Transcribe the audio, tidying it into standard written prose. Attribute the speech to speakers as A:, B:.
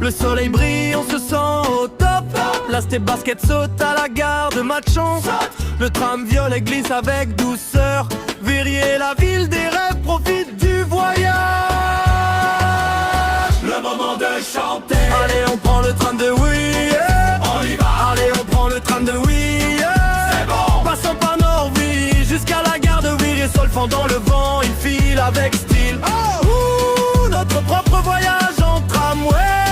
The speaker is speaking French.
A: Le soleil brille, on se sent au top. Place tes baskets, saute à la gare de Matchon. Le tram violet glisse avec douceur. Verrier, la ville des rêves, profite du voyage.
B: Le moment de chanter.
A: Allez, on prend le tram de oui, yeah.
B: On y va.
A: Allez, on prend le tram de oui, yeah.
B: C'est bon.
A: Passons par Norville jusqu'à la gare de Weir et Solfang dans le vent, il file avec style. Ouh, notre propre voyage en tramway.